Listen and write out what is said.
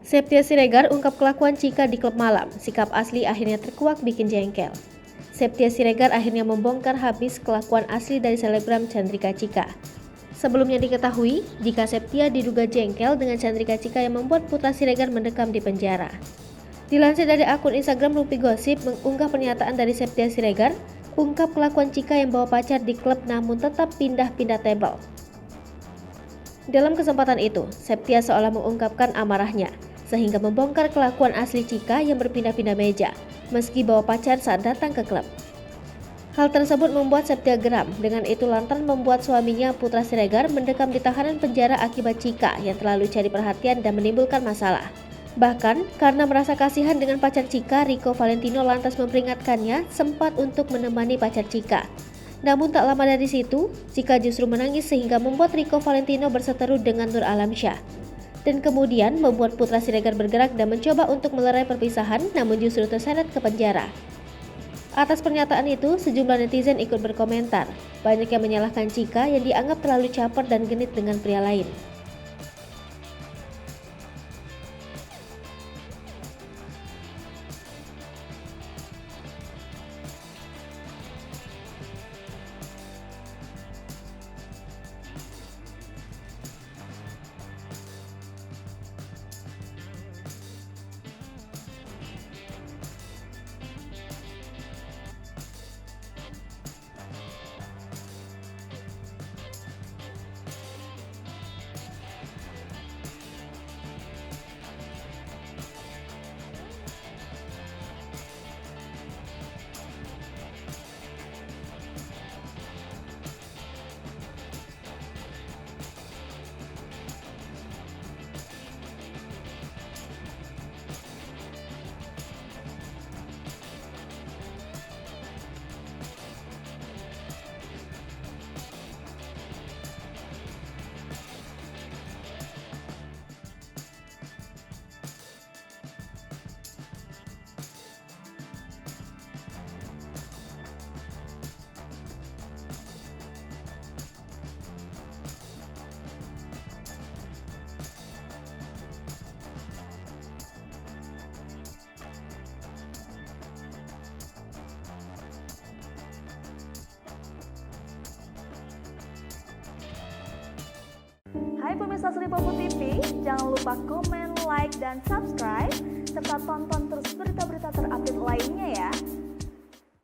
Septia Siregar ungkap kelakuan Cika di klub malam, sikap asli akhirnya terkuak bikin jengkel. Septia Siregar akhirnya membongkar habis kelakuan asli dari selebgram Chandrika Cika. Sebelumnya diketahui, jika Septia diduga jengkel dengan Chandrika Cika yang membuat putra Siregar mendekam di penjara. Dilansir dari akun Instagram Rupi Gosip mengunggah pernyataan dari Septia Siregar, ungkap kelakuan Cika yang bawa pacar di klub namun tetap pindah-pindah table. Dalam kesempatan itu, Septia seolah mengungkapkan amarahnya, sehingga membongkar kelakuan asli Cika yang berpindah-pindah meja, meski bawa pacar saat datang ke klub. Hal tersebut membuat Septia geram, dengan itu lantaran membuat suaminya Putra Siregar mendekam di tahanan penjara akibat Cika yang terlalu cari perhatian dan menimbulkan masalah. Bahkan, karena merasa kasihan dengan pacar Cika, Rico Valentino lantas memperingatkannya sempat untuk menemani pacar Cika. Namun tak lama dari situ, Cika justru menangis sehingga membuat Rico Valentino berseteru dengan Nur Alamsyah. Dan kemudian membuat Putra Siregar bergerak dan mencoba untuk melerai perpisahan namun justru terseret ke penjara. Atas pernyataan itu, sejumlah netizen ikut berkomentar. Banyak yang menyalahkan Cika yang dianggap terlalu caper dan genit dengan pria lain. Hai pemirsa Sri Popo TV, jangan lupa komen, like, dan subscribe, serta tonton terus berita-berita terupdate lainnya ya.